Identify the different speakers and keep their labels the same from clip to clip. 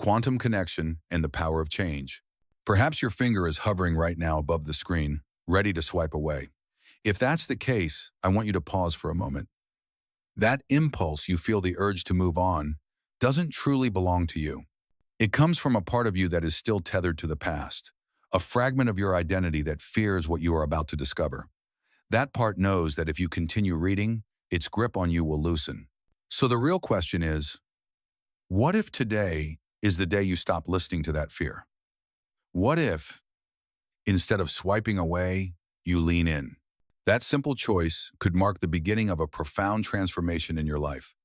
Speaker 1: quantum connection, and the power of change. Perhaps your finger is hovering right now above the screen, ready to swipe away. If that's the case, I want you to pause for a moment. That impulse you feel the urge to move on doesn't truly belong to you. It comes from a part of you that is still tethered to the past, a fragment of your identity that fears what you are about to discover. That part knows that if you continue reading, its grip on you will loosen. So the real question is, what if today is the day you stop listening to that fear? What if, instead of swiping away, you lean in? That simple choice could mark the beginning of a profound transformation in your life.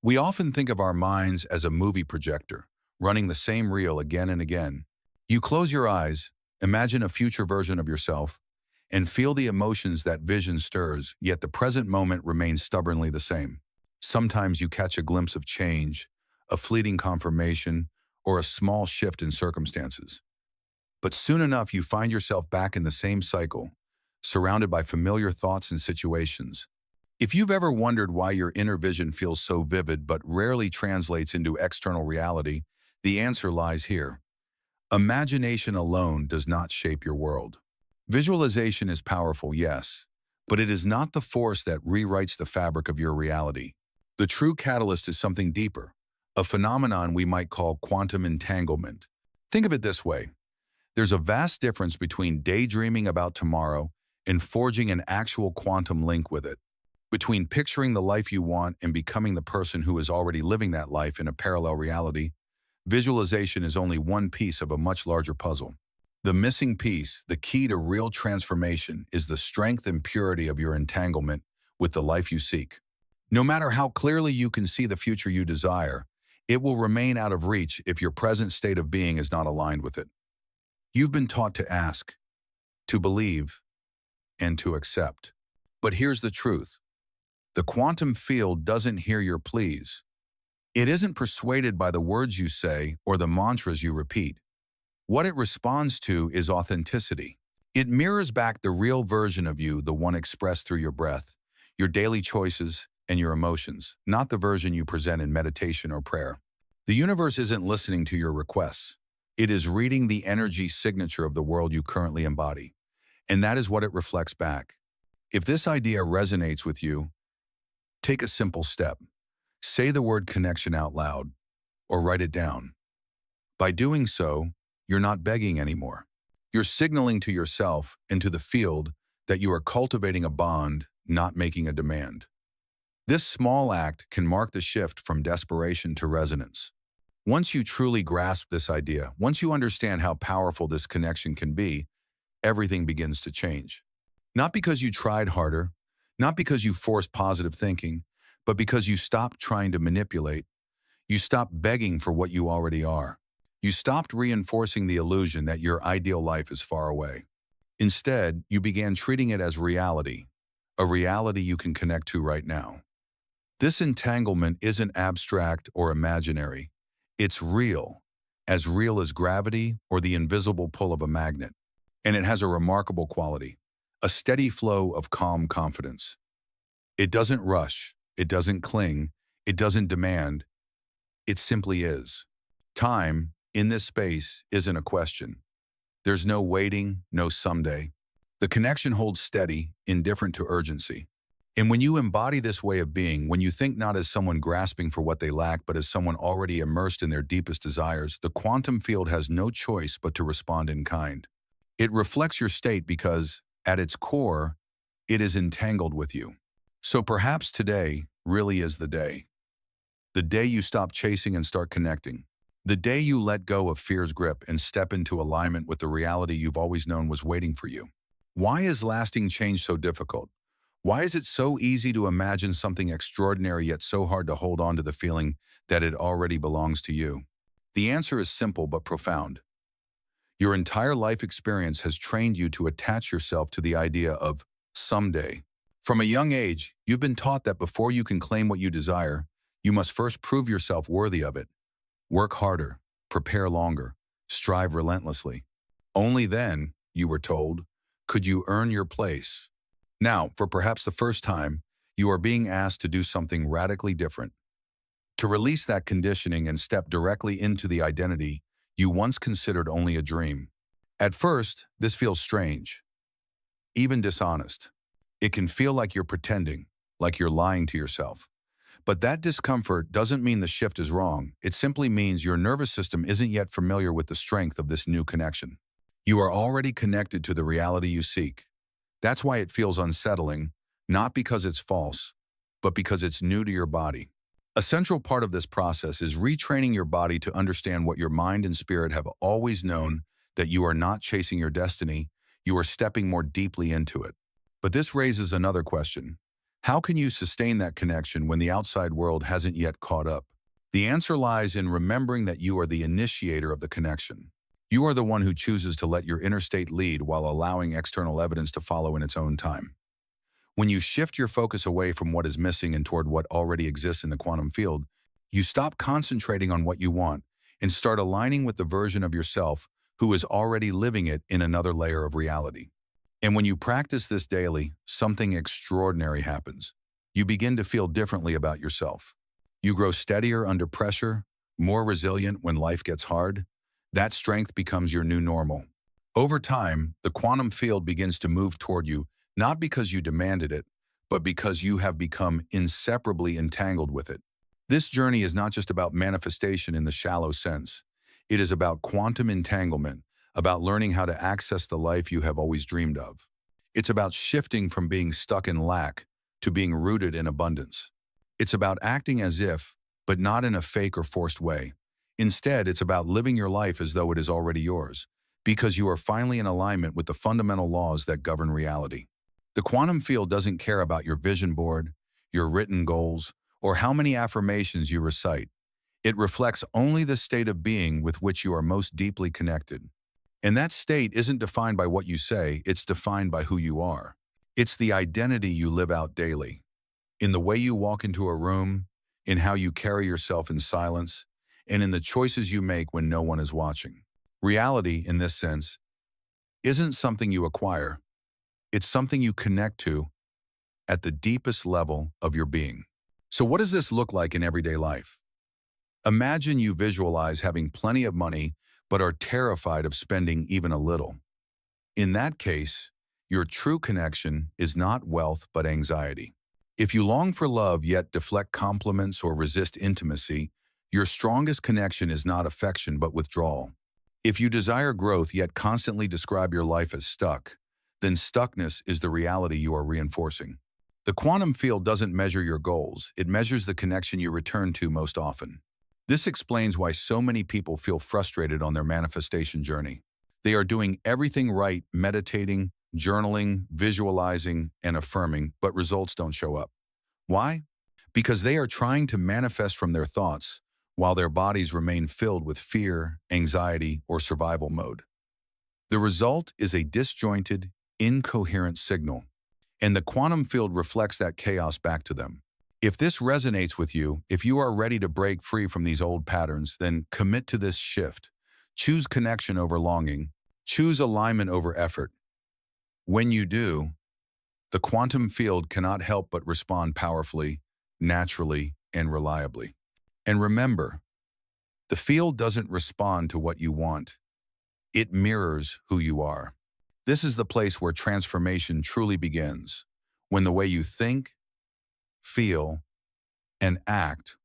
Speaker 1: We often think of our minds as a movie projector, running the same reel again and again. You close your eyes, imagine a future version of yourself, and feel the emotions that vision stirs, yet the present moment remains stubbornly the same. Sometimes you catch a glimpse of change, a fleeting confirmation, or a small shift in circumstances. But soon enough, you find yourself back in the same cycle, surrounded by familiar thoughts and situations. If you've ever wondered why your inner vision feels so vivid but rarely translates into external reality, the answer lies here. Imagination alone does not shape your world. Visualization is powerful, yes, but it is not the force that rewrites the fabric of your reality. The true catalyst is something deeper, a phenomenon we might call quantum entanglement. Think of it this way. There's a vast difference between daydreaming about tomorrow and forging an actual quantum link with it. Between picturing the life you want and becoming the person who is already living that life in a parallel reality, visualization is only one piece of a much larger puzzle. The missing piece, the key to real transformation, is the strength and purity of your entanglement with the life you seek. No matter how clearly you can see the future you desire, it will remain out of reach if your present state of being is not aligned with it. You've been taught to ask, to believe, and to accept. But here's the truth. The quantum field doesn't hear your pleas. It isn't persuaded by the words you say or the mantras you repeat. What it responds to is authenticity. It mirrors back the real version of you, the one expressed through your breath, your daily choices, and your emotions, not the version you present in meditation or prayer. The universe isn't listening to your requests. It is reading the energy signature of the world you currently embody, and that is what it reflects back. If this idea resonates with you, take a simple step. Say the word connection out loud, or write it down. By doing so, you're not begging anymore. You're signaling to yourself and to the field that you are cultivating a bond, not making a demand. This small act can mark the shift from desperation to resonance. Once you truly grasp this idea, once you understand how powerful this connection can be, everything begins to change. Not because you tried harder, not because you forced positive thinking, but because you stopped trying to manipulate. You stopped begging for what you already are. You stopped reinforcing the illusion that your ideal life is far away. Instead, you began treating it as reality, a reality you can connect to right now. This entanglement isn't abstract or imaginary. It's real as gravity or the invisible pull of a magnet. And it has a remarkable quality, a steady flow of calm confidence. It doesn't rush, it doesn't cling, it doesn't demand, it simply is. Time, in this space, isn't a question. There's no waiting, no someday. The connection holds steady, indifferent to urgency. And when you embody this way of being, when you think not as someone grasping for what they lack, but as someone already immersed in their deepest desires, the quantum field has no choice but to respond in kind. It reflects your state because, at its core, it is entangled with you. So perhaps today really is the day. The day you stop chasing and start connecting. The day you let go of fear's grip and step into alignment with the reality you've always known was waiting for you. Why is lasting change so difficult? Why is it so easy to imagine something extraordinary yet so hard to hold on to the feeling that it already belongs to you? The answer is simple but profound. Your entire life experience has trained you to attach yourself to the idea of someday. From a young age, you've been taught that before you can claim what you desire, you must first prove yourself worthy of it. Work harder, prepare longer, strive relentlessly. Only then, you were told, could you earn your place. Now, for perhaps the first time, you are being asked to do something radically different. to release that conditioning and step directly into the identity you once considered only a dream. At first, this feels strange, even dishonest. It can feel like you're pretending, like you're lying to yourself. But that discomfort doesn't mean the shift is wrong. It simply means your nervous system isn't yet familiar with the strength of this new connection. You are already connected to the reality you seek. That's why it feels unsettling, not because it's false, but because it's new to your body. A central part of this process is retraining your body to understand what your mind and spirit have always known, that you are not chasing your destiny, you are stepping more deeply into it. But this raises another question. How can you sustain that connection when the outside world hasn't yet caught up? The answer lies in remembering that you are the initiator of the connection. You are the one who chooses to let your inner state lead while allowing external evidence to follow in its own time. When you shift your focus away from what is missing and toward what already exists in the quantum field, you stop concentrating on what you want and start aligning with the version of yourself who is already living it in another layer of reality. And when you practice this daily, something extraordinary happens. You begin to feel differently about yourself. You grow steadier under pressure, more resilient when life gets hard. That strength becomes your new normal. Over time, the quantum field begins to move toward you, not because you demanded it, but because you have become inseparably entangled with it. This journey is not just about manifestation in the shallow sense. It is about quantum entanglement, about learning how to access the life you have always dreamed of. It's about shifting from being stuck in lack to being rooted in abundance. It's about acting as if, but not in a fake or forced way. Instead, it's about living your life as though it is already yours, because you are finally in alignment with the fundamental laws that govern reality. The quantum field doesn't care about your vision board, your written goals, or how many affirmations you recite. It reflects only the state of being with which you are most deeply connected. And that state isn't defined by what you say, it's defined by who you are. It's the identity you live out daily, in the way you walk into a room, in how you carry yourself in silence, and in the choices you make when no one is watching. Reality, in this sense, isn't something you acquire. It's something you connect to at the deepest level of your being. So what does this look like in everyday life? Imagine you visualize having plenty of money, but are terrified of spending even a little. In that case, your true connection is not wealth but anxiety. If you long for love yet deflect compliments or resist intimacy, your strongest connection is not affection but withdrawal. If you desire growth yet constantly describe your life as stuck, then stuckness is the reality you are reinforcing. The quantum field doesn't measure your goals, it measures the connection you return to most often. This explains why so many people feel frustrated on their manifestation journey. They are doing everything right, meditating, journaling, visualizing, and affirming, but results don't show up. Why? Because they are trying to manifest from their thoughts, while their bodies remain filled with fear, anxiety, or survival mode. The result is a disjointed, incoherent signal, and the quantum field reflects that chaos back to them. If this resonates with you, if you are ready to break free from these old patterns, then commit to this shift. Choose connection over longing. Choose alignment over effort. When you do, the quantum field cannot help but respond powerfully, naturally, and reliably. And remember, the field doesn't respond to what you want. It mirrors who you are. This is the place where transformation truly begins, when the way you think, feel, and act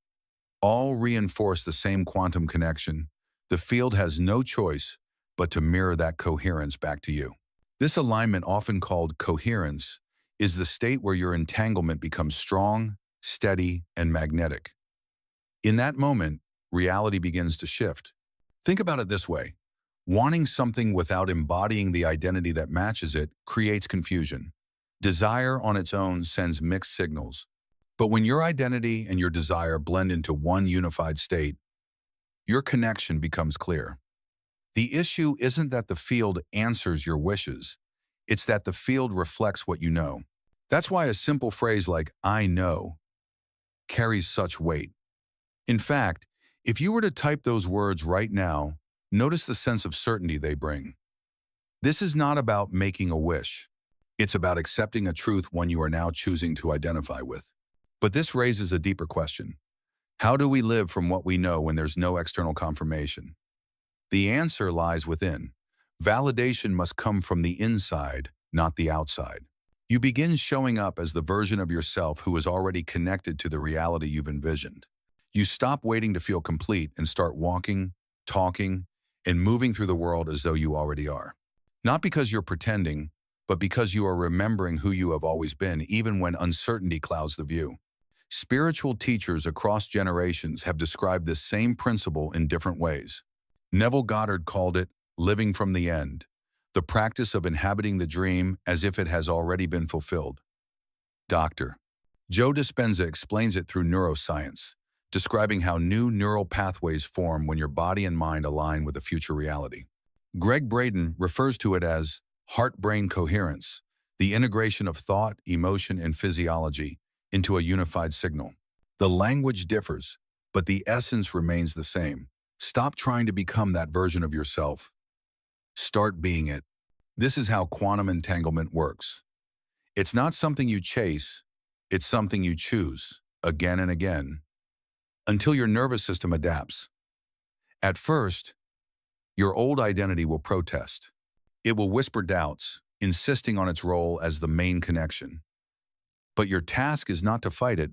Speaker 1: all reinforce the same quantum connection. The field has no choice but to mirror that coherence back to you. This alignment, often called coherence, is the state where your entanglement becomes strong, steady, and magnetic. In that moment, reality begins to shift. Think about it this way. Wanting something without embodying the identity that matches it creates confusion. Desire on its own sends mixed signals. But when your identity and your desire blend into one unified state, your connection becomes clear. The issue isn't that the field answers your wishes, it's that the field reflects what you know. That's why a simple phrase like, "I know," carries such weight. In fact, if you were to type those words right now, notice the sense of certainty they bring. This is not about making a wish. It's about accepting a truth one you are now choosing to identify with. But this raises a deeper question. How do we live from what we know when there's no external confirmation? The answer lies within. Validation must come from the inside, not the outside. You begin showing up as the version of yourself who is already connected to the reality you've envisioned. You stop waiting to feel complete and start walking, talking, and moving through the world as though you already are. Not because you're pretending, but because you are remembering who you have always been, even when uncertainty clouds the view. Spiritual teachers across generations have described this same principle in different ways. Neville Goddard called it living from the end, the practice of inhabiting the dream as if it has already been fulfilled. Dr. Joe Dispenza explains it through neuroscience, describing how new neural pathways form when your body and mind align with a future reality. Greg Braden refers to it as heart-brain coherence, the integration of thought, emotion, and physiology into a unified signal. The language differs, but the essence remains the same. Stop trying to become that version of yourself. Start being it. This is how quantum entanglement works. It's not something you chase, it's something you choose, again and again, until your nervous system adapts. At first, your old identity will protest. It will whisper doubts, insisting on its role as the main connection. But your task is not to fight it,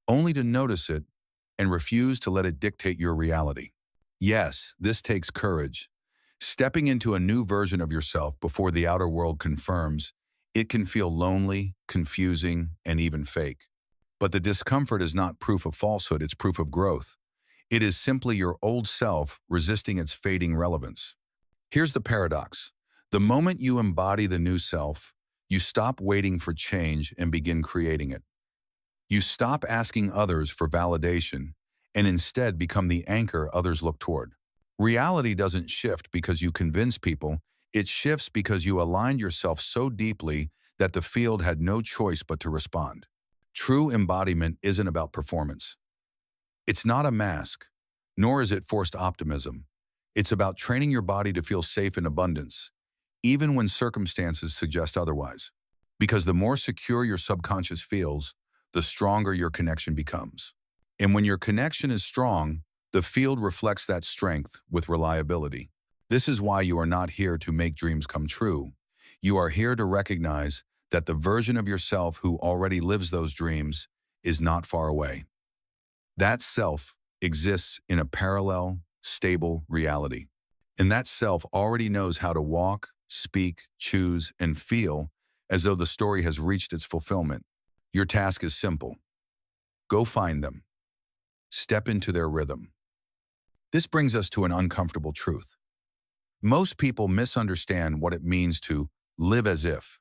Speaker 1: only to notice it and refuse to let it dictate your reality. Yes, this takes courage. Stepping into a new version of yourself before the outer world confirms, it can feel lonely, confusing, and even fake. But the discomfort is not proof of falsehood, it's proof of growth. It is simply your old self resisting its fading relevance. Here's the paradox. The moment you embody the new self, you stop waiting for change and begin creating it. You stop asking others for validation and instead become the anchor others look toward. Reality doesn't shift because you convince people, it shifts because you aligned yourself so deeply that the field had no choice but to respond. True embodiment isn't about performance. It's not a mask, nor is it forced optimism. It's about training your body to feel safe in abundance, even when circumstances suggest otherwise. Because the more secure your subconscious feels, the stronger your connection becomes. And when your connection is strong, the field reflects that strength with reliability. This is why you are not here to make dreams come true. You are here to recognize that the version of yourself who already lives those dreams is not far away. That self exists in a parallel, stable reality. And that self already knows how to walk, speak, choose, and feel as though the story has reached its fulfillment. Your task is simple. Go find them. Step into their rhythm. This brings us to an uncomfortable truth. Most people misunderstand what it means to live as if.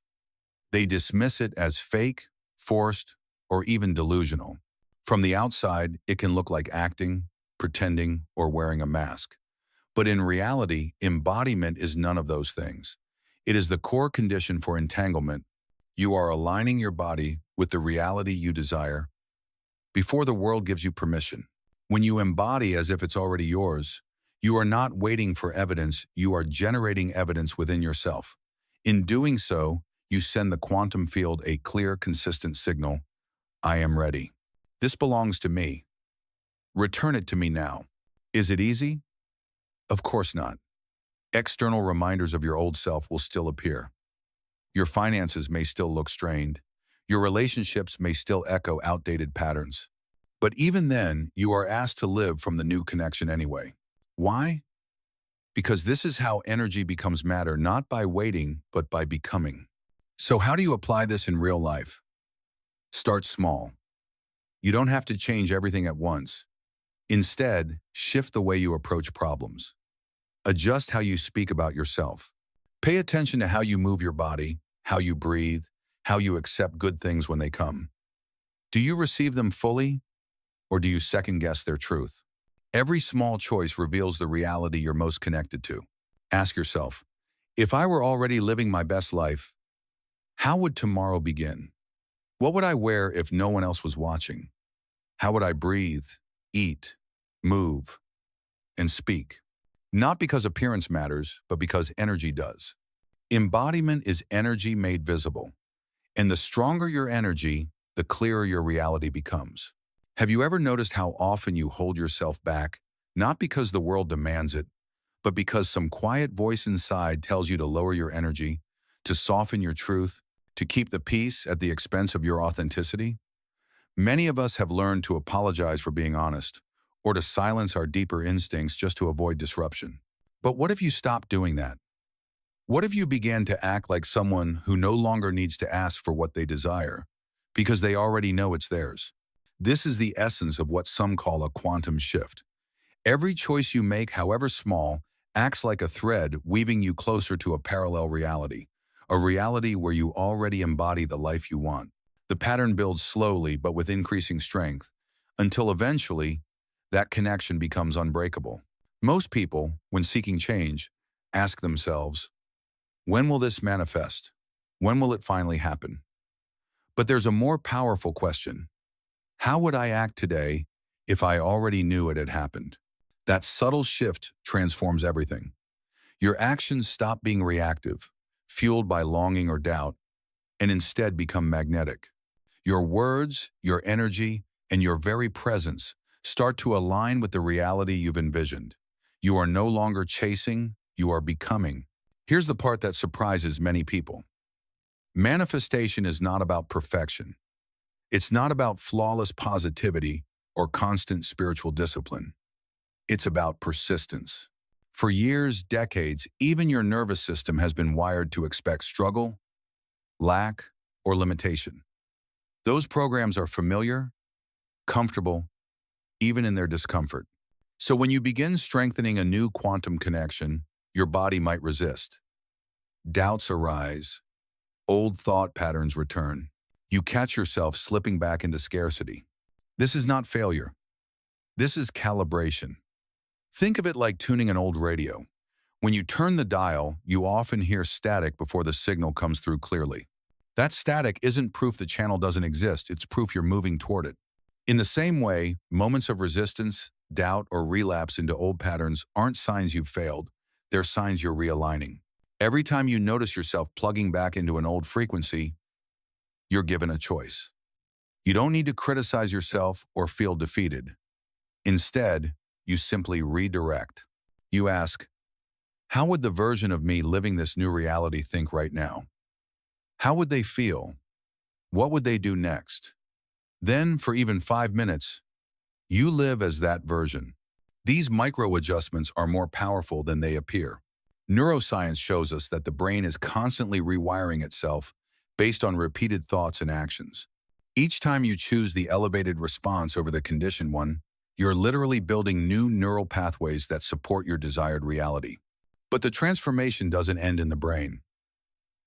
Speaker 1: They dismiss it as fake, forced, or even delusional. From the outside, it can look like acting, pretending, or wearing a mask. But in reality, embodiment is none of those things. It is the core condition for entanglement. You are aligning your body with the reality you desire before the world gives you permission. When you embody as if it's already yours, you are not waiting for evidence, you are generating evidence within yourself. In doing so, you send the quantum field a clear, consistent signal. I am ready. This belongs to me. Return it to me now. Is it easy? Of course not. External reminders of your old self will still appear. Your finances may still look strained. Your relationships may still echo outdated patterns. But even then, you are asked to live from the new connection anyway. Why? Because this is how energy becomes matter, not by waiting, but by becoming. So how do you apply this in real life? Start small. You don't have to change everything at once. Instead, shift the way you approach problems. Adjust how you speak about yourself. Pay attention to how you move your body, how you breathe, how you accept good things when they come. Do you receive them fully, or do you second-guess their truth? Every small choice reveals the reality you're most connected to. Ask yourself, if I were already living my best life, how would tomorrow begin? What would I wear if no one else was watching? How would I breathe, eat, move, and speak? Not because appearance matters, but because energy does. Embodiment is energy made visible. And the stronger your energy, the clearer your reality becomes. Have you ever noticed how often you hold yourself back, not because the world demands it, but because some quiet voice inside tells you to lower your energy, to soften your truth, to keep the peace at the expense of your authenticity? Many of us have learned to apologize for being honest, or to silence our deeper instincts just to avoid disruption. But what if you stopped doing that? What if you began to act like someone who no longer needs to ask for what they desire, because they already know it's theirs? This is the essence of what some call a quantum shift. Every choice you make, however small, acts like a thread weaving you closer to a parallel reality, a reality where you already embody the life you want. The pattern builds slowly but with increasing strength, until eventually, that connection becomes unbreakable. Most people, when seeking change, ask themselves, when will this manifest? When will it finally happen? But there's a more powerful question. How would I act today if I already knew it had happened? That subtle shift transforms everything. Your actions stop being reactive, fueled by longing or doubt, and instead become magnetic. Your words, your energy, and your very presence start to align with the reality you've envisioned. You are no longer chasing, you are becoming. Here's the part that surprises many people. Manifestation is not about perfection. It's not about flawless positivity or constant spiritual discipline. It's about persistence. For years, decades, even your nervous system has been wired to expect struggle, lack, or limitation. Those programs are familiar, comfortable, even in their discomfort. So when you begin strengthening a new quantum connection, your body might resist. Doubts arise, old thought patterns return. You catch yourself slipping back into scarcity. This is not failure. This is calibration. Think of it like tuning an old radio. When you turn the dial, you often hear static before the signal comes through clearly. That static isn't proof the channel doesn't exist, it's proof you're moving toward it. In the same way, moments of resistance, doubt, or relapse into old patterns aren't signs you've failed, they're signs you're realigning. Every time you notice yourself plugging back into an old frequency, you're given a choice. You don't need to criticize yourself or feel defeated. Instead, you simply redirect. You ask, how would the version of me living this new reality think right now? How would they feel? What would they do next? Then, for even 5 minutes, you live as that version. These micro-adjustments are more powerful than they appear. Neuroscience shows us that the brain is constantly rewiring itself based on repeated thoughts and actions. Each time you choose the elevated response over the conditioned one, you're literally building new neural pathways that support your desired reality. But the transformation doesn't end in the brain.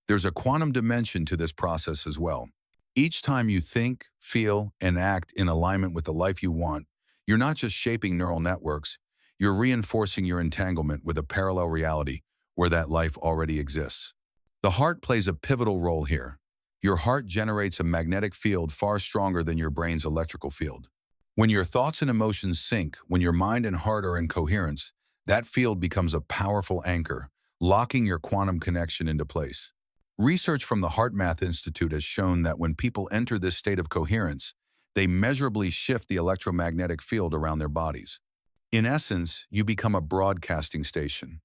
Speaker 1: There's a quantum dimension to this process as well. Each time you think, feel, and act in alignment with the life you want, you're not just shaping neural networks, you're reinforcing your entanglement with a parallel reality where that life already exists. The heart plays a pivotal role here. Your heart generates a magnetic field far stronger than your brain's electrical field. When your thoughts and emotions sync, when your mind and heart are in coherence, that field becomes a powerful anchor, locking your quantum connection into place. Research from the HeartMath Institute has shown that when people enter this state of coherence, they measurably shift the electromagnetic field around their bodies. In essence, you become a broadcasting station.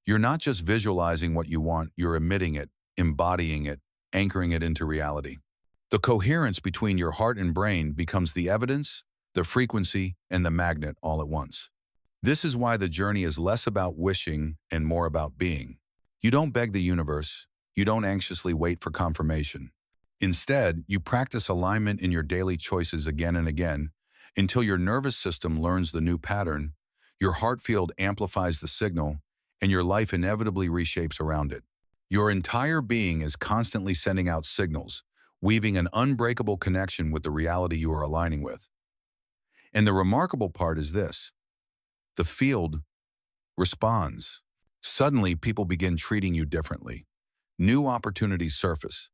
Speaker 1: You're not just visualizing what you want, you're emitting it, embodying it, anchoring it into reality. The coherence between your heart and brain becomes the evidence, the frequency, and the magnet all at once. This is why the journey is less about wishing and more about being. You don't beg the universe. You don't anxiously wait for confirmation. Instead, you practice alignment in your daily choices again and again until your nervous system learns the new pattern, your heart field amplifies the signal, and your life inevitably reshapes around it. Your entire being is constantly sending out signals, weaving an unbreakable connection with the reality you are aligning with. And the remarkable part is this: the field responds. Suddenly, people begin treating you differently. New opportunities surface.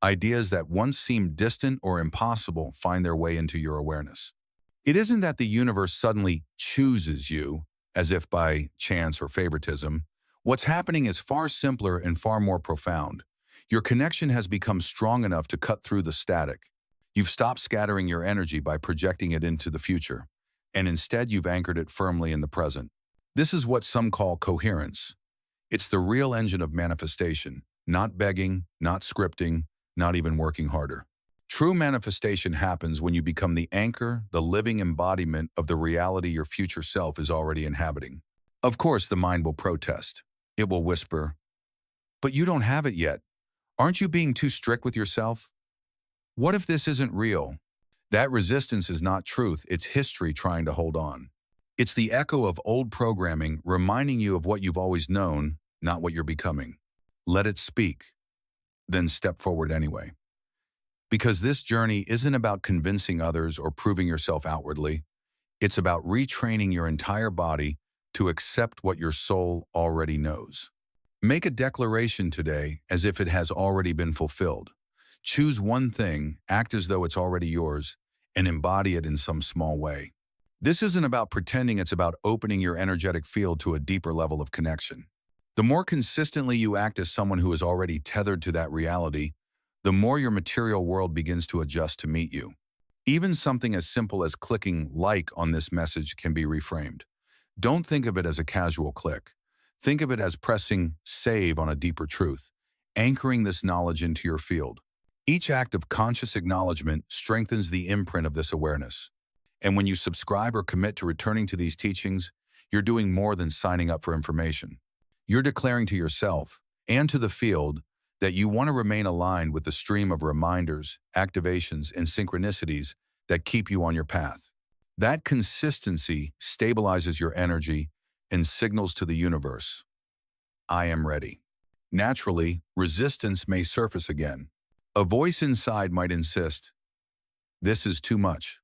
Speaker 1: Ideas that once seemed distant or impossible find their way into your awareness. It isn't that the universe suddenly chooses you, as if by chance or favoritism. What's happening is far simpler and far more profound. Your connection has become strong enough to cut through the static. You've stopped scattering your energy by projecting it into the future, and instead you've anchored it firmly in the present. This is what some call coherence. It's the real engine of manifestation, not begging, not scripting, not even working harder. True manifestation happens when you become the anchor, the living embodiment of the reality your future self is already inhabiting. Of course, the mind will protest. It will whisper, "But you don't have it yet. Aren't you being too strict with yourself? What if this isn't real?" That resistance is not truth, it's history trying to hold on. It's the echo of old programming reminding you of what you've always known, not what you're becoming. Let it speak, then step forward anyway. Because this journey isn't about convincing others or proving yourself outwardly. It's about retraining your entire body to accept what your soul already knows. Make a declaration today as if it has already been fulfilled. Choose one thing, act as though it's already yours, and embody it in some small way. This isn't about pretending, it's about opening your energetic field to a deeper level of connection. The more consistently you act as someone who is already tethered to that reality, the more your material world begins to adjust to meet you. Even something as simple as clicking like on this message can be reframed. Don't think of it as a casual click. Think of it as pressing save on a deeper truth, anchoring this knowledge into your field. Each act of conscious acknowledgement strengthens the imprint of this awareness. And when you subscribe or commit to returning to these teachings, you're doing more than signing up for information. You're declaring to yourself and to the field that you want to remain aligned with the stream of reminders, activations, and synchronicities that keep you on your path. That consistency stabilizes your energy and signals to the universe, "I am ready." Naturally, resistance may surface again. A voice inside might insist, "This is too much.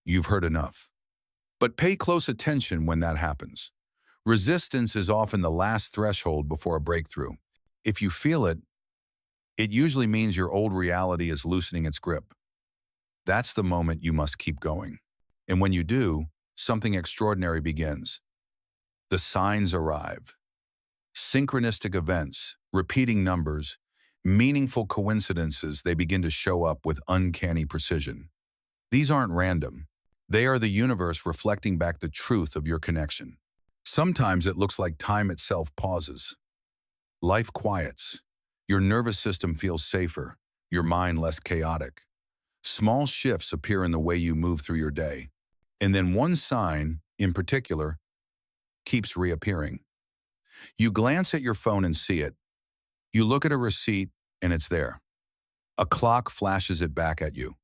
Speaker 1: You've heard enough." But pay close attention when that happens. Resistance is often the last threshold before a breakthrough. If you feel it, it usually means your old reality is loosening its grip. That's the moment you must keep going. And when you do, something extraordinary begins. The signs arrive. Synchronistic events, repeating numbers, meaningful coincidences, they begin to show up with uncanny precision. These aren't random. They are the universe reflecting back the truth of your connection. Sometimes it looks like time itself pauses. Life quiets. Your nervous system feels safer, your mind less chaotic. Small shifts appear in the way you move through your day. And then one sign, in particular, keeps reappearing. You glance at your phone and see it. You look at a receipt and it's there. A clock flashes it back at you.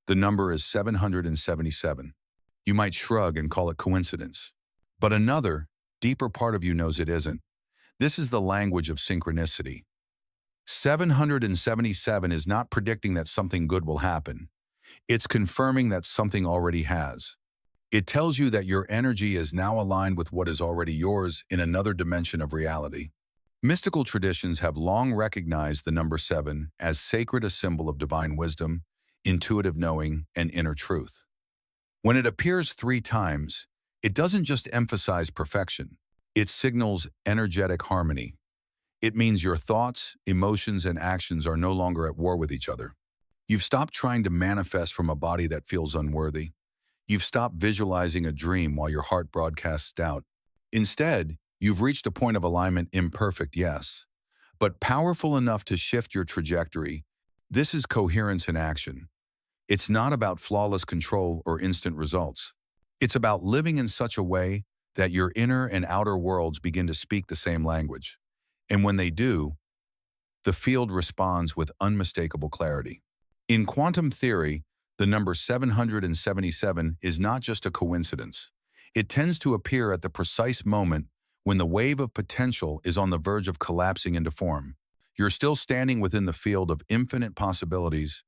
Speaker 1: The number is 777. You might shrug and call it coincidence. But another, deeper part of you knows it isn't. This is the language of synchronicity. 777 is not predicting that something good will happen. It's confirming that something already has. It tells you that your energy is now aligned with what is already yours in another dimension of reality. Mystical traditions have long recognized the number 7 as sacred, a symbol of divine wisdom, intuitive knowing, and inner truth. When it appears 3 times, it doesn't just emphasize perfection. It signals energetic harmony. It means your thoughts, emotions, and actions are no longer at war with each other. You've stopped trying to manifest from a body that feels unworthy. You've stopped visualizing a dream while your heart broadcasts doubt. Instead, you've reached a point of alignment, imperfect, yes, but powerful enough to shift your trajectory. This is coherence in action. It's not about flawless control or instant results. It's about living in such a way that your inner and outer worlds begin to speak the same language. And when they do, the field responds with unmistakable clarity. In quantum theory, the number 777 is not just a coincidence. It tends to appear at the precise moment when the wave of potential is on the verge of collapsing into form. You're still standing within the field of infinite possibilities,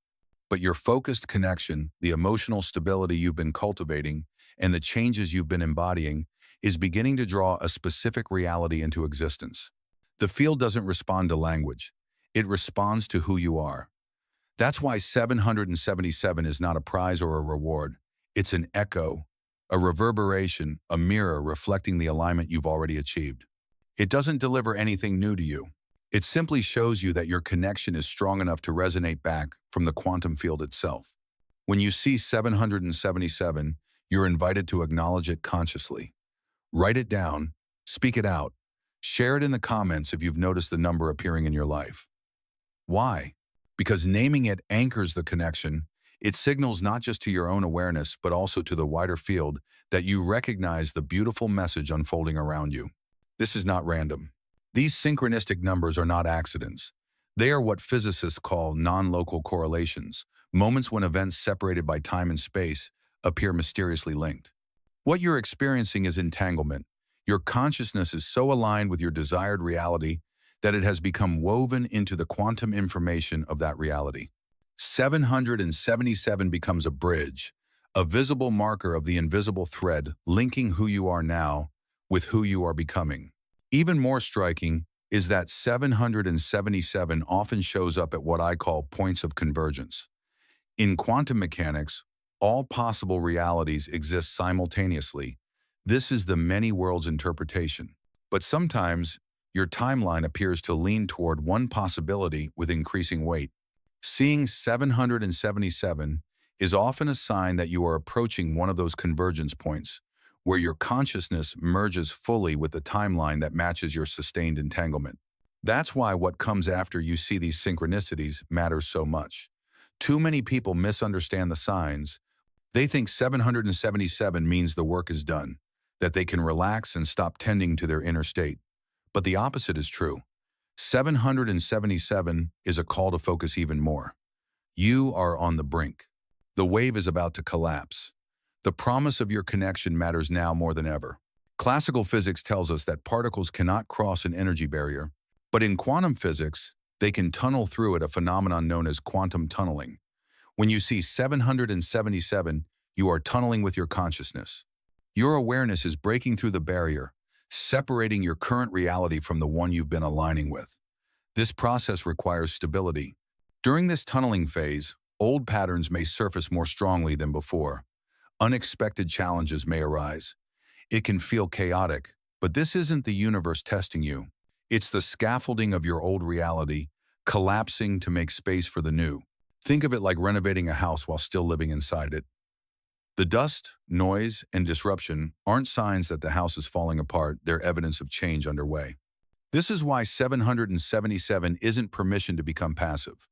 Speaker 1: but your focused connection, the emotional stability you've been cultivating, and the changes you've been embodying is beginning to draw a specific reality into existence. The field doesn't respond to language. It responds to who you are. That's why 777 is not a prize or a reward. It's an echo, a reverberation, a mirror reflecting the alignment you've already achieved. It doesn't deliver anything new to you. It simply shows you that your connection is strong enough to resonate back from the quantum field itself. When you see 777, you're invited to acknowledge it consciously. Write it down, speak it out, share it in the comments if you've noticed the number appearing in your life. Why? Because naming it anchors the connection. It signals not just to your own awareness, but also to the wider field that you recognize the beautiful message unfolding around you. This is not random. These synchronistic numbers are not accidents. They are what physicists call non-local correlations, moments when events separated by time and space appear mysteriously linked. What you're experiencing is entanglement. Your consciousness is so aligned with your desired reality that it has become woven into the quantum information of that reality. 777 becomes a bridge, a visible marker of the invisible thread linking who you are now with who you are becoming. Even more striking is that 777 often shows up at what I call points of convergence. In quantum mechanics, all possible realities exist simultaneously. This is the many worlds interpretation. But sometimes, your timeline appears to lean toward one possibility with increasing weight. Seeing 777 is often a sign that you are approaching one of those convergence points, where your consciousness merges fully with the timeline that matches your sustained entanglement. That's why what comes after you see these synchronicities matters so much. Too many people misunderstand the signs. They think 777 means the work is done, that they can relax and stop tending to their inner state. But the opposite is true. 777 is a call to focus even more. You are on the brink. The wave is about to collapse. The promise of your connection matters now more than ever. Classical physics tells us that particles cannot cross an energy barrier, but in quantum physics, they can tunnel through it, a phenomenon known as quantum tunneling. When you see 777, you are tunneling with your consciousness. Your awareness is breaking through the barrier, separating your current reality from the one you've been aligning with. This process requires stability. During this tunneling phase, old patterns may surface more strongly than before. Unexpected challenges may arise. It can feel chaotic, but this isn't the universe testing you. It's the scaffolding of your old reality, collapsing to make space for the new. Think of it like renovating a house while still living inside it. The dust, noise, and disruption aren't signs that the house is falling apart, they're evidence of change underway. This is why 777 isn't permission to become passive.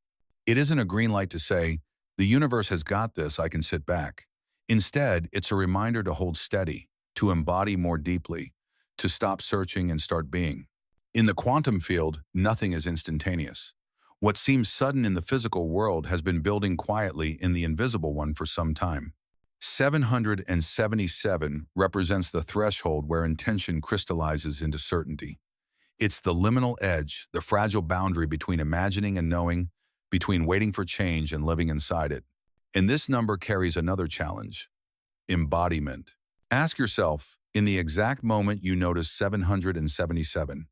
Speaker 1: It isn't a green light to say, the universe has got this, I can sit back. Instead, it's a reminder to hold steady, to embody more deeply, to stop searching and start being. In the quantum field, nothing is instantaneous. What seems sudden in the physical world has been building quietly in the invisible one for some time. 777 represents the threshold where intention crystallizes into certainty. It's the liminal edge, the fragile boundary between imagining and knowing, between waiting for change and living inside it. And this number carries another challenge: embodiment. Ask yourself, in the exact moment you notice 777,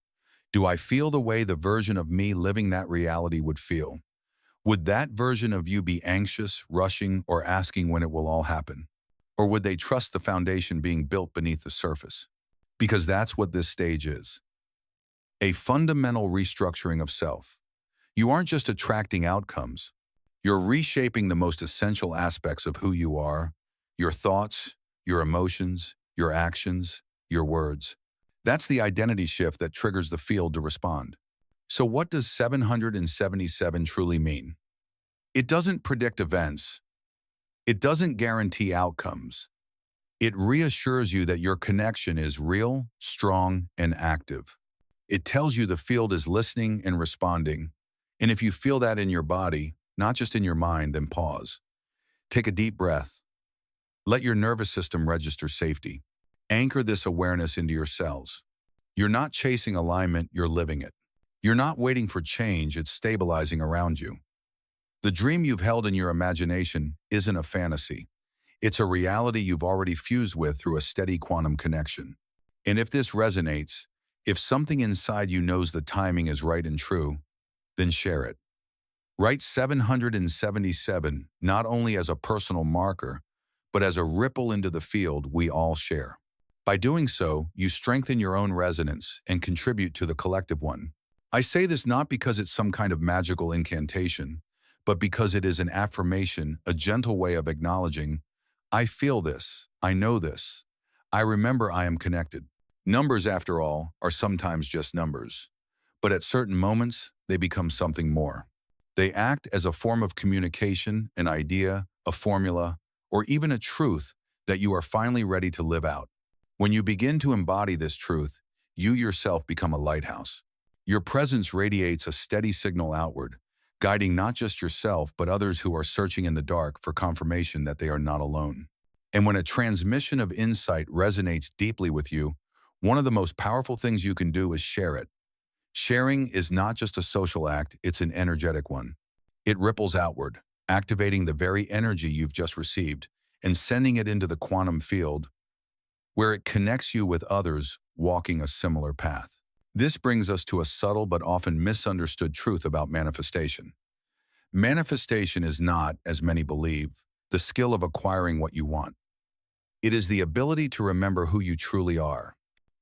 Speaker 1: do I feel the way the version of me living that reality would feel? Would that version of you be anxious, rushing, or asking when it will all happen? Or would they trust the foundation being built beneath the surface? Because that's what this stage is. A fundamental restructuring of self. You aren't just attracting outcomes. You're reshaping the most essential aspects of who you are: your thoughts, your emotions, your actions, your words. That's the identity shift that triggers the field to respond. So what does 777 truly mean? It doesn't predict events. It doesn't guarantee outcomes. It reassures you that your connection is real, strong, and active. It tells you the field is listening and responding. And if you feel that in your body, not just in your mind, then pause. Take a deep breath. Let your nervous system register safety. Anchor this awareness into your cells. You're not chasing alignment, you're living it. You're not waiting for change, it's stabilizing around you. The dream you've held in your imagination isn't a fantasy. It's a reality you've already fused with through a steady quantum connection. And if this resonates, if something inside you knows the timing is right and true, then share it. Write 777 not only as a personal marker, but as a ripple into the field we all share. By doing so, you strengthen your own resonance and contribute to the collective one. I say this not because it's some kind of magical incantation, but because it is an affirmation, a gentle way of acknowledging, I feel this, I know this, I remember I am connected. Numbers, after all, are sometimes just numbers. But at certain moments, they become something more. They act as a form of communication, an idea, a formula, or even a truth that you are finally ready to live out. When you begin to embody this truth, you yourself become a lighthouse. Your presence radiates a steady signal outward, guiding not just yourself but others who are searching in the dark for confirmation that they are not alone. And when a transmission of insight resonates deeply with you, one of the most powerful things you can do is share it. Sharing is not just a social act, it's an energetic one. It ripples outward, activating the very energy you've just received and sending it into the quantum field, where it connects you with others walking a similar path. This brings us to a subtle but often misunderstood truth about manifestation. Manifestation is not, as many believe, the skill of acquiring what you want. It is the ability to remember who you truly are.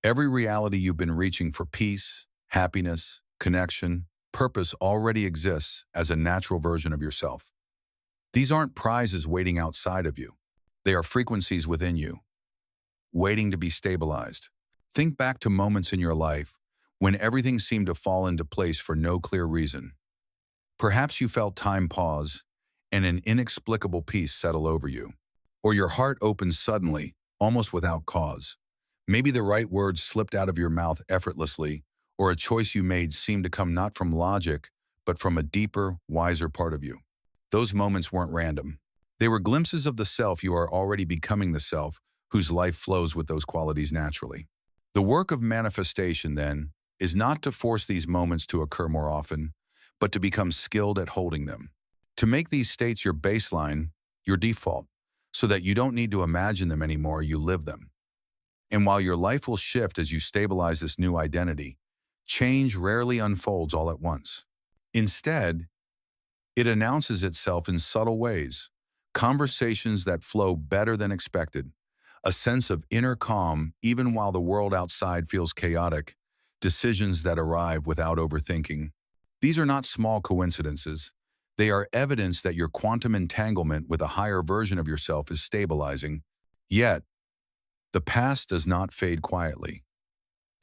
Speaker 1: Every reality you've been reaching for peace, happiness, connection, purpose already exists as a natural version of yourself. These aren't prizes waiting outside of you. They are frequencies within you, waiting to be stabilized. Think back to moments in your life when everything seemed to fall into place for no clear reason. Perhaps you felt time pause and an inexplicable peace settle over you. Or your heart opened suddenly, almost without cause. Maybe the right words slipped out of your mouth effortlessly, or a choice you made seemed to come not from logic, but from a deeper, wiser part of you. Those moments weren't random. They were glimpses of the self you are already becoming, the self whose life flows with those qualities naturally. The work of manifestation, then, is not to force these moments to occur more often, but to become skilled at holding them. To make these states your baseline, your default, so that you don't need to imagine them anymore, you live them. And while your life will shift as you stabilize this new identity, change rarely unfolds all at once. Instead, it announces itself in subtle ways, conversations that flow better than expected, a sense of inner calm even while the world outside feels chaotic, decisions that arrive without overthinking. These are not small coincidences. They are evidence that your quantum entanglement with a higher version of yourself is stabilizing. Yet, the past does not fade quietly.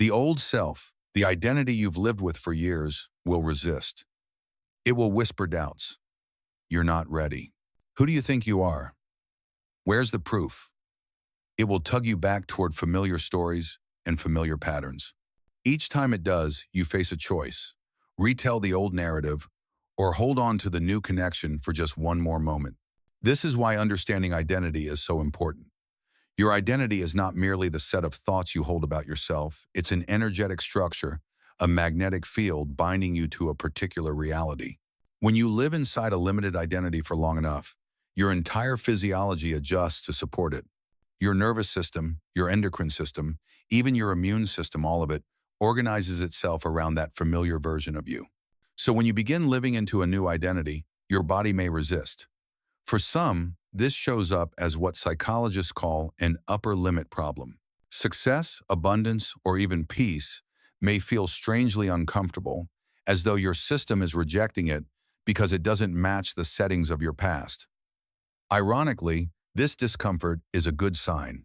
Speaker 1: The old self, the identity you've lived with for years, will resist. It will whisper doubts. You're not ready. Who do you think you are? Where's the proof? It will tug you back toward familiar stories and familiar patterns. Each time it does, you face a choice: retell the old narrative or hold on to the new connection for just one more moment. This is why understanding identity is so important. Your identity is not merely the set of thoughts you hold about yourself. It's an energetic structure, a magnetic field binding you to a particular reality. When you live inside a limited identity for long enough, your entire physiology adjusts to support it. Your nervous system, your endocrine system, even your immune system, all of it organizes itself around that familiar version of you. So when you begin living into a new identity, your body may resist. For some, this shows up as what psychologists call an upper limit problem. Success, abundance, or even peace may feel strangely uncomfortable, as though your system is rejecting it because it doesn't match the settings of your past. Ironically, this discomfort is a good sign.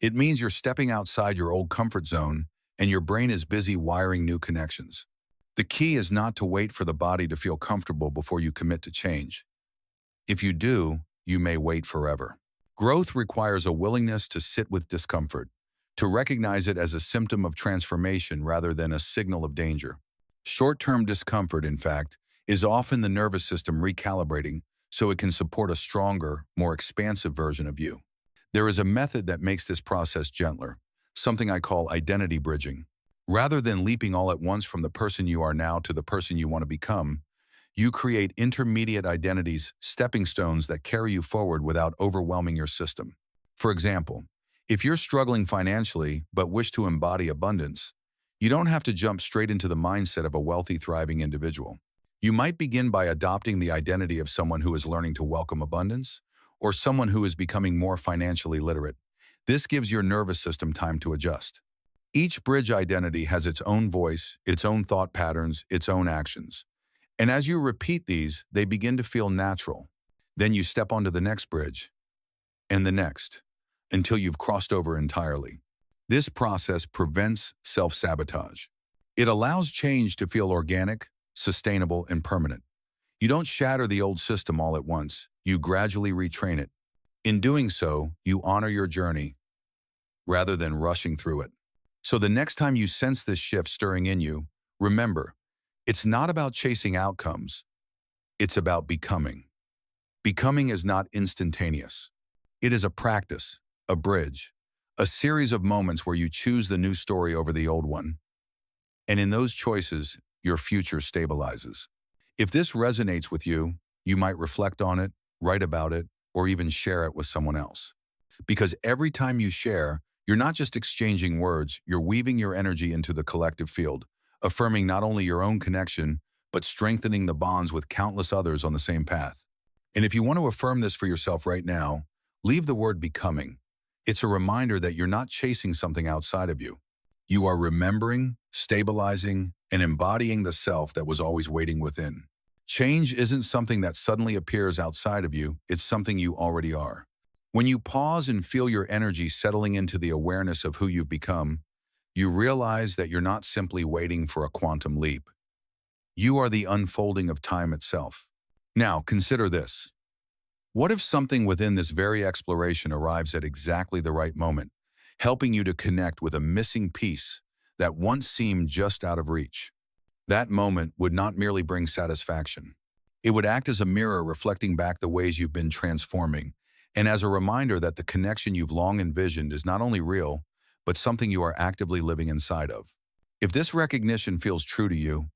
Speaker 1: It means you're stepping outside your old comfort zone and your brain is busy wiring new connections. The key is not to wait for the body to feel comfortable before you commit to change. If you do, you may wait forever. Growth requires a willingness to sit with discomfort, to recognize it as a symptom of transformation rather than a signal of danger. Short-term discomfort, in fact, is often the nervous system recalibrating so it can support a stronger, more expansive version of you. There is a method that makes this process gentler, something I call identity bridging. Rather than leaping all at once from the person you are now to the person you want to become, you create intermediate identities, stepping stones that carry you forward without overwhelming your system. For example, if you're struggling financially but wish to embody abundance, you don't have to jump straight into the mindset of a wealthy, thriving individual. You might begin by adopting the identity of someone who is learning to welcome abundance, or someone who is becoming more financially literate. This gives your nervous system time to adjust. Each bridge identity has its own voice, its own thought patterns, its own actions. And as you repeat these, they begin to feel natural. Then you step onto the next bridge, and the next, until you've crossed over entirely. This process prevents self-sabotage. It allows change to feel organic, sustainable, and permanent. You don't shatter the old system all at once. You gradually retrain it. In doing so, you honor your journey rather than rushing through it. So the next time you sense this shift stirring in you, remember, it's not about chasing outcomes. It's about becoming. Becoming is not instantaneous. It is a practice, a bridge, a series of moments where you choose the new story over the old one. And in those choices, your future stabilizes. If this resonates with you, you might reflect on it, write about it, or even share it with someone else. Because every time you share, you're not just exchanging words, you're weaving your energy into the collective field, affirming not only your own connection, but strengthening the bonds with countless others on the same path. And if you want to affirm this for yourself right now, leave the word becoming. It's a reminder that you're not chasing something outside of you. You are remembering, stabilizing, and embodying the self that was always waiting within. Change isn't something that suddenly appears outside of you, it's something you already are. When you pause and feel your energy settling into the awareness of who you've become, you realize that you're not simply waiting for a quantum leap. You are the unfolding of time itself. Now, consider this. What if something within this very exploration arrives at exactly the right moment, helping you to connect with a missing piece that once seemed just out of reach? That moment would not merely bring satisfaction. It would act as a mirror reflecting back the ways you've been transforming, and as a reminder that the connection you've long envisioned is not only real, but something you are actively living inside of. If this recognition feels true to you,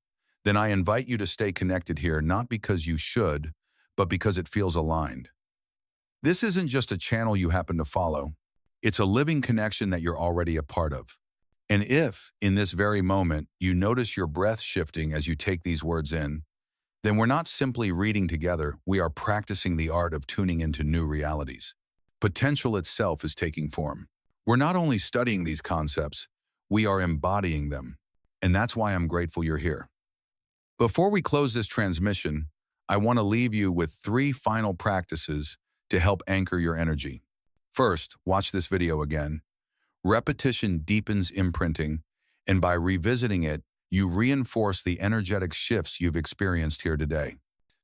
Speaker 1: then I invite you to stay connected here not because you should, but because it feels aligned. This isn't just a channel you happen to follow. It's a living connection that you're already a part of. And if, in this very moment, you notice your breath shifting as you take these words in, then we're not simply reading together, we are practicing the art of tuning into new realities. Potential itself is taking form. We're not only studying these concepts, we are embodying them. And that's why I'm grateful you're here. Before we close this transmission, I want to leave you with 3 final practices to help anchor your energy. First, watch this video again. Repetition deepens imprinting, and by revisiting it, you reinforce the energetic shifts you've experienced here today.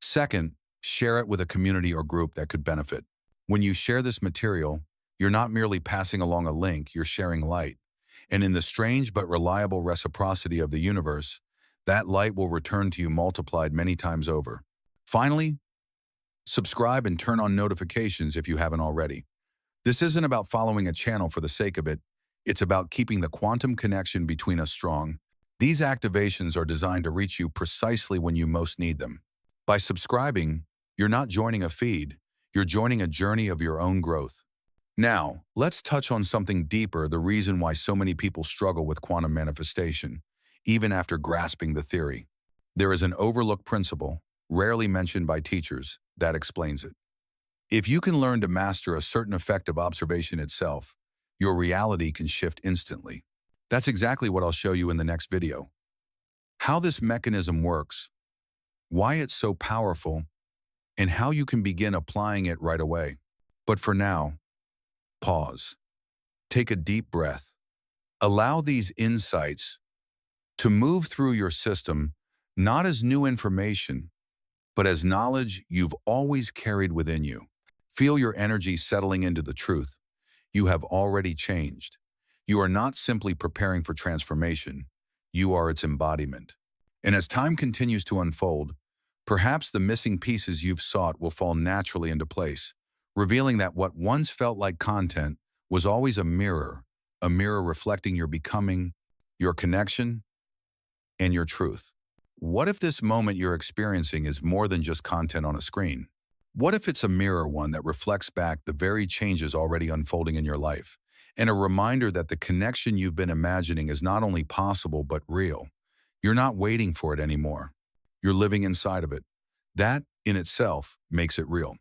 Speaker 1: Second, share it with a community or group that could benefit. When you share this material, you're not merely passing along a link, you're sharing light. And in the strange but reliable reciprocity of the universe, that light will return to you multiplied many times over. Finally, subscribe and turn on notifications if you haven't already. This isn't about following a channel for the sake of it. It's about keeping the quantum connection between us strong. These activations are designed to reach you precisely when you most need them. By subscribing, you're not joining a feed, you're joining a journey of your own growth. Now, let's touch on something deeper, the reason why so many people struggle with quantum manifestation, even after grasping the theory. There is an overlooked principle, rarely mentioned by teachers, that explains it. If you can learn to master a certain effect of observation itself, your reality can shift instantly. That's exactly what I'll show you in the next video. How this mechanism works, why it's so powerful, and how you can begin applying it right away. But for now, pause. Take a deep breath. Allow these insights to move through your system, not as new information, but as knowledge you've always carried within you. Feel your energy settling into the truth. You have already changed. You are not simply preparing for transformation, you are its embodiment. And as time continues to unfold, perhaps the missing pieces you've sought will fall naturally into place, revealing that what once felt like content was always a mirror reflecting your becoming, your connection, and your truth. What if this moment you're experiencing is more than just content on a screen? What if it's a mirror one that reflects back the very changes already unfolding in your life, and a reminder that the connection you've been imagining is not only possible but real? You're not waiting for it anymore. You're living inside of it. That, in itself, makes it real.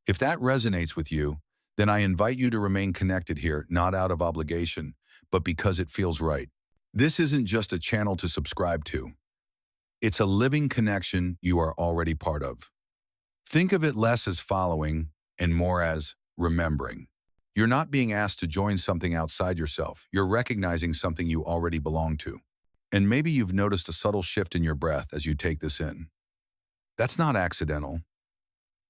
Speaker 1: If that resonates with you, then I invite you to remain connected here, not out of obligation, but because it feels right. This isn't just a channel to subscribe to. It's a living connection you are already part of. Think of it less as following and more as remembering. You're not being asked to join something outside yourself. You're recognizing something you already belong to. And maybe you've noticed a subtle shift in your breath as you take this in. That's not accidental.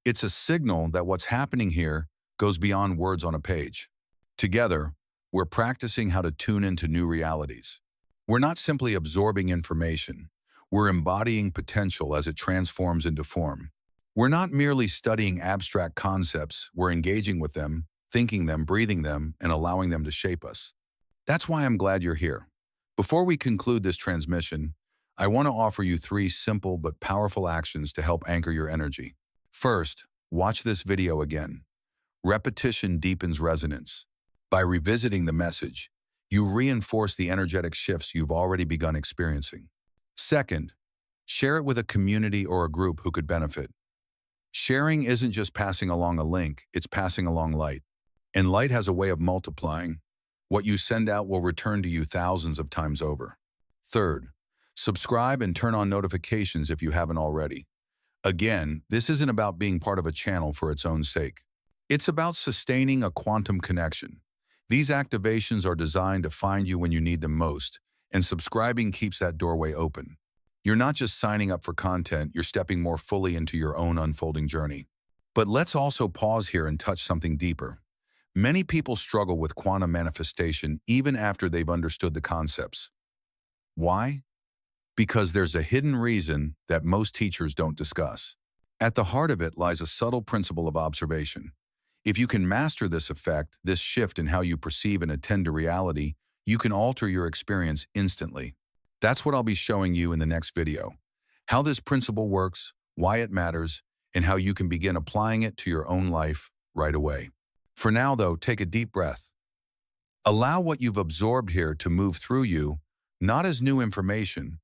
Speaker 1: It's a signal that what's happening here goes beyond words on a page. Together, we're practicing how to tune into new realities. We're not simply absorbing information. We're embodying potential as it transforms into form. We're not merely studying abstract concepts. We're engaging with them, thinking them, breathing them, and allowing them to shape us. That's why I'm glad you're here. Before we conclude this transmission, I want to offer you 3 simple but powerful actions to help anchor your energy. First, watch this video again. Repetition deepens resonance. By revisiting the message, you reinforce the energetic shifts you've already begun experiencing. Second, share it with a community or a group who could benefit. Sharing isn't just passing along a link, it's passing along light. And light has a way of multiplying. What you send out will return to you thousands of times over. Third, subscribe and turn on notifications if you haven't already. Again, this isn't about being part of a channel for its own sake. It's about sustaining a quantum connection. These activations are designed to find you when you need them most, and subscribing keeps that doorway open. You're not just signing up for content, you're stepping more fully into your own unfolding journey. But let's also pause here and touch something deeper. Many people struggle with quantum manifestation even after they've understood the concepts. Why? Because there's a hidden reason that most teachers don't discuss. At the heart of it lies a subtle principle of observation. If you can master this effect, this shift in how you perceive and attend to reality, you can alter your experience instantly. That's what I'll be showing you in the next video. How this principle works, why it matters, and how you can begin applying it to your own life right away. For now, though, take a deep breath. Allow what you've absorbed here to move through you, not as new information,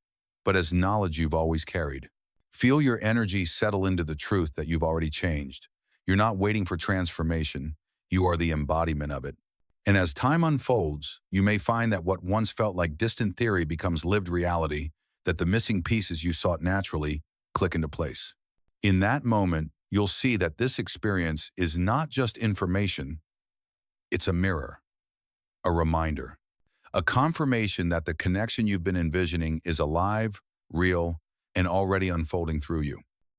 Speaker 1: but as knowledge you've always carried. Feel your energy settle into the truth that you've already changed. You're not waiting for transformation, you are the embodiment of it. And as time unfolds, you may find that what once felt like distant theory becomes lived reality, that the missing pieces you sought naturally click into place. In that moment, you'll see that this experience is not just information, it's a mirror, a reminder, a confirmation that the connection you've been envisioning is alive, real, and already unfolding through you.